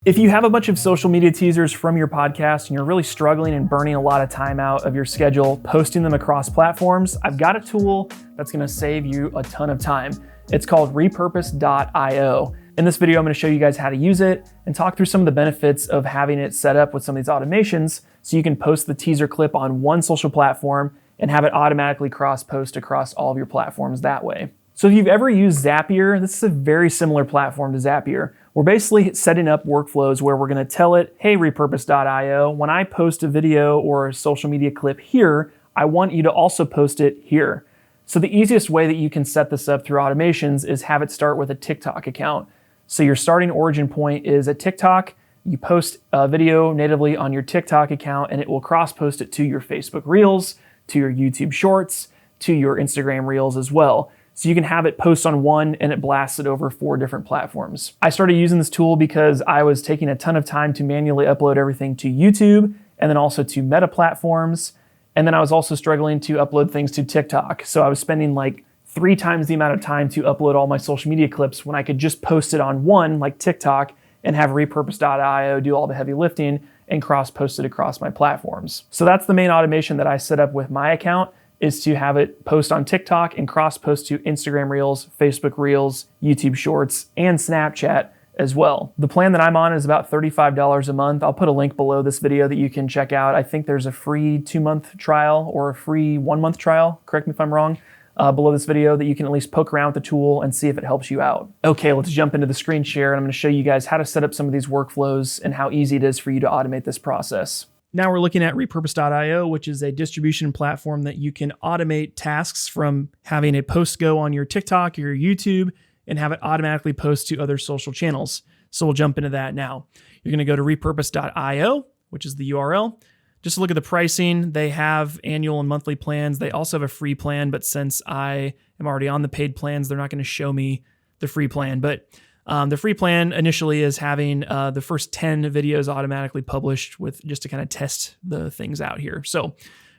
If you have a bunch of social media teasers from your podcast and you're really struggling and burning a lot of time out of your schedule, posting them across platforms, I've got a tool that's gonna save you a ton of time. It's called repurpose.io. In this video, I'm gonna show you guys how to use it and talk through some of the benefits of having it set up with some of these automations so you can post the teaser clip on one social platform and have it automatically cross-post across all of your platforms that way. So if you've ever used Zapier, this is a very similar platform to Zapier. We're basically setting up workflows where we're gonna tell it, hey, repurpose.io, when I post a video or a social media clip here, I want you to also post it here. So the easiest way that you can set this up through automations is have it start with a TikTok account. So your starting origin point is a TikTok, you post a video natively on your TikTok account and it will cross-post it to your Facebook Reels, to your YouTube Shorts, to your Instagram Reels as well. So you can have it post on one and it blasts it over 4 different platforms. I started using this tool because I was taking a ton of time to manually upload everything to YouTube and then also to Meta platforms. And then I was also struggling to upload things to TikTok. So I was spending like 3 times the amount of time to upload all my social media clips when I could just post it on one like TikTok and have repurpose.io do all the heavy lifting and cross-post it across my platforms. So that's the main automation that I set up with my account, is to have it post on TikTok and cross-post to Instagram Reels, Facebook Reels, YouTube Shorts, and Snapchat as well. The plan that I'm on is about $35 a month. I'll put a link below this video that you can check out. I think there's a free 2-month trial or a free 1-month trial, correct me if I'm wrong, below this video that you can at least poke around with the tool and see if it helps you out. Okay, let's jump into the screen share and I'm gonna show you guys how to set up some of these workflows and how easy it is for you to automate this process. Now we're looking at repurpose.io, which is a distribution platform that you can automate tasks from having a post go on your TikTok or your YouTube and have it automatically post to other social channels. So we'll jump into that now. You're gonna go to repurpose.io, which is the URL. Just look at the pricing. They have annual and monthly plans. They also have a free plan, but since I am already on the paid plans, they're not gonna show me the free plan. But the free plan initially is having the first 10 videos automatically published with just to kind of test the things out here. So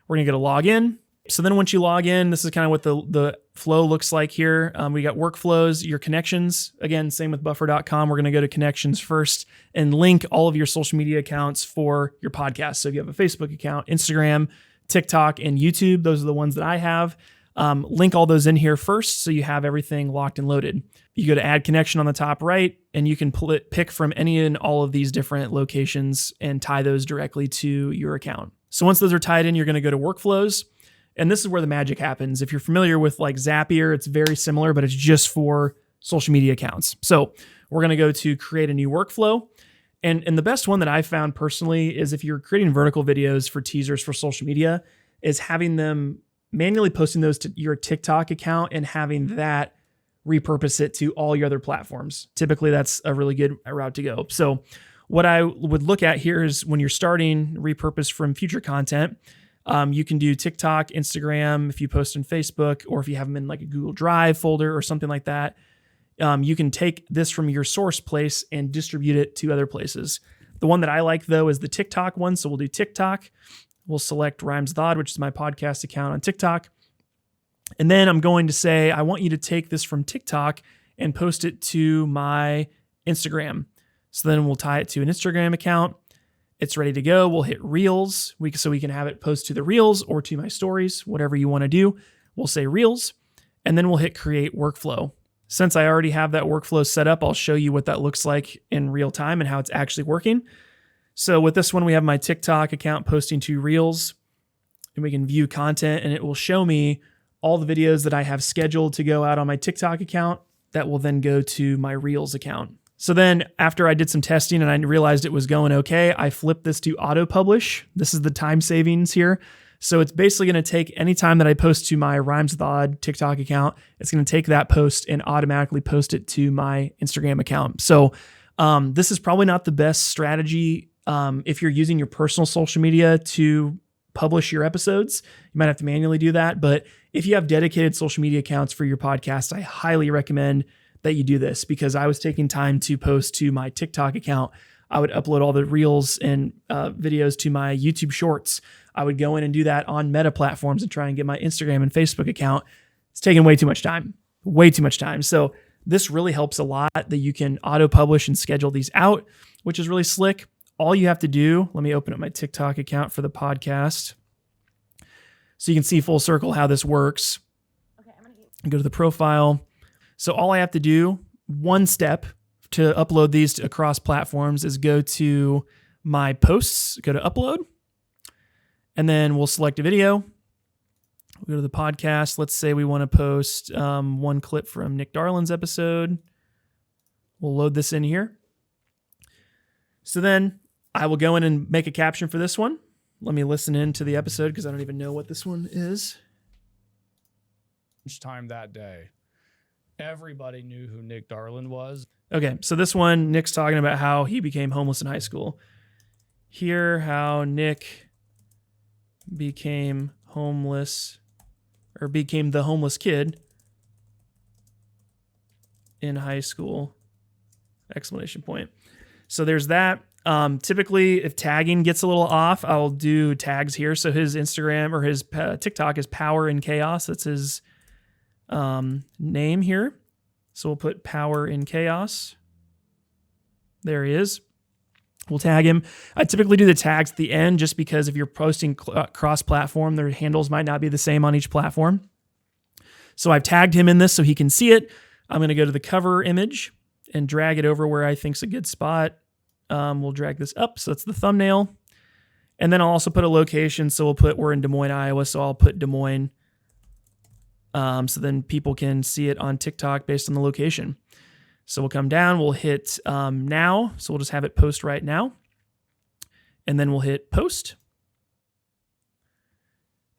we're gonna go to login. So then once you log in, this is kind of what the flow looks like here. We got workflows, your connections. Again, same with buffer.com. We're gonna go to connections first and link all of your social media accounts for your podcast. So if you have a Facebook account, Instagram, TikTok, and YouTube, those are the ones that I have. Link all those in here first so you have everything locked and loaded. You go to add connection on the top right and you can pick from any and all of these different locations and tie those directly to your account. So once those are tied in, you're going to go to workflows. And this is where the magic happens. If you're familiar with like Zapier, it's very similar, but it's just for social media accounts. So we're going to go to create a new workflow. And the best one that I've found personally is if you're creating vertical videos for teasers for social media, is having them manually posting those to your TikTok account and having that repurpose it to all your other platforms. Typically, that's a really good route to go. So what I would look at here is when you're starting repurpose from future content, you can do TikTok, Instagram, if you post on Facebook, or if you have them in like a Google Drive folder or something like that, you can take this from your source place and distribute it to other places. The one that I like though is the TikTok one. So we'll do TikTok. We'll select Rhymes with Odd, which is my podcast account on TikTok. And then I'm going to say, I want you to take this from TikTok and post it to my Instagram. So then we'll tie it to an Instagram account. It's ready to go. We'll hit Reels so we can have it post to the Reels or to my stories, whatever you want to do. We'll say Reels, and then we'll hit Create Workflow. Since I already have that workflow set up, I'll show you what that looks like in real time and how it's actually working. So with this one, we have my TikTok account posting to Reels, and we can view content, and it will show me all the videos that I have scheduled to go out on my TikTok account that will then go to my Reels account. So then after I did some testing and I realized it was going okay, I flipped this to auto publish. This is the time savings here. So it's basically going to take any time that I post to my Rhymes with Odd TikTok account, it's going to take that post and automatically post it to my Instagram account. So this is probably not the best strategy if you're using your personal social media to publish your episodes. You might have to manually do that. But if you have dedicated social media accounts for your podcast, I highly recommend that you do this, because I was taking time to post to my TikTok account. I would upload all the Reels and videos to my YouTube Shorts. I would go in and do that on Meta platforms and try and get my Instagram and Facebook account. It's taking way too much time. So This really helps a lot that you can auto-publish and schedule these out, which is really slick. All you have to do, let me open up my TikTok account for the podcast so you can see full circle how this works. Okay, go to the profile. So all I have to do, one step to upload these across platforms, is go to my posts, go to upload, and then we'll select a video. We'll go to the podcast. Let's say we want to post one clip from Nick Darland's episode. We'll load this in here. So then I will go in and make a caption for this one. Let me listen in to the episode because I don't even know what this one is. Time that day, everybody knew who Nick Darland was. Okay, so this one, Nick's talking about how he became homeless in high school. Hear how Nick became homeless, or became the homeless kid in high school, exclamation point. So there's that. Typically, if tagging gets a little off, I'll do tags here. So his Instagram or his TikTok is Power in Chaos. That's his name here. So we'll put Power in Chaos. There he is. We'll tag him. I typically do the tags at the end just because if you're posting cross-platform, their handles might not be the same on each platform. So I've tagged him in this so he can see it. I'm going to go to the cover image and drag it over where I think's a good spot. We'll drag this up. So that's the thumbnail. And then I'll also put a location. So we're in Des Moines, Iowa. So I'll put Des Moines. So then people can see it on TikTok based on the location. So we'll come down, we'll hit now. So we'll just have it post right now. And then we'll hit post.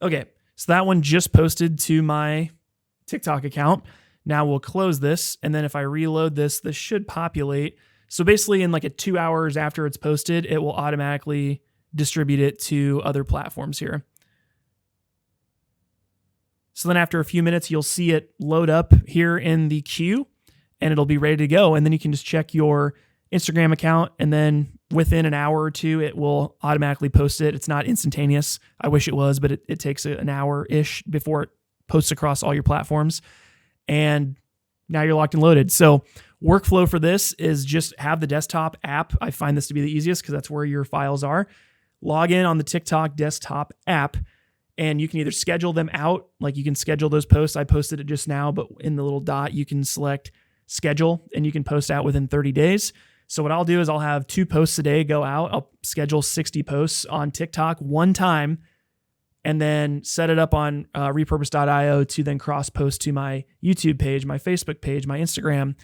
Okay, so that one just posted to my TikTok account. Now we'll close this. And then if I reload this, this should populate. So basically in like 2 hours after it's posted, it will automatically distribute it to other platforms here. So then after a few minutes, you'll see it load up here in the queue and it'll be ready to go. And then you can just check your Instagram account and then within an hour or two, it will automatically post it. It's not instantaneous. I wish it was, but it takes an hour-ish before it posts across all your platforms. And now you're locked and loaded. So workflow for this is just have the desktop app. I find this to be the easiest because that's where your files are. Log in on the TikTok desktop app. And you can either schedule them out, like you can schedule those posts. I posted it just now, but in the little dot, you can select schedule and you can post out within 30 days. So what I'll do is I'll have 2 posts a day go out. I'll schedule 60 posts on TikTok one time and then set it up on repurpose.io to then cross post to my YouTube page, my Facebook page, my Instagram.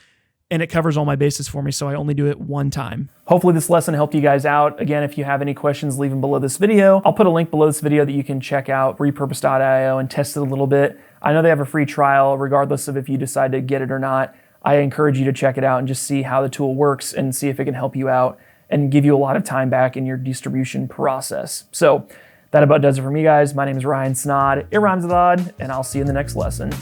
And it covers all my bases for me, so I only do it one time. Hopefully this lesson helped you guys out. Again, if you have any questions, leave them below this video. I'll put a link below this video that you can check out, repurpose.io, and test it a little bit. I know they have a free trial, regardless of if you decide to get it or not. I encourage you to check it out and just see how the tool works and see if it can help you out and give you a lot of time back in your distribution process. So that about does it for me, guys. My name is Ryan Snod, it rhymes with odd, and I'll see you in the next lesson.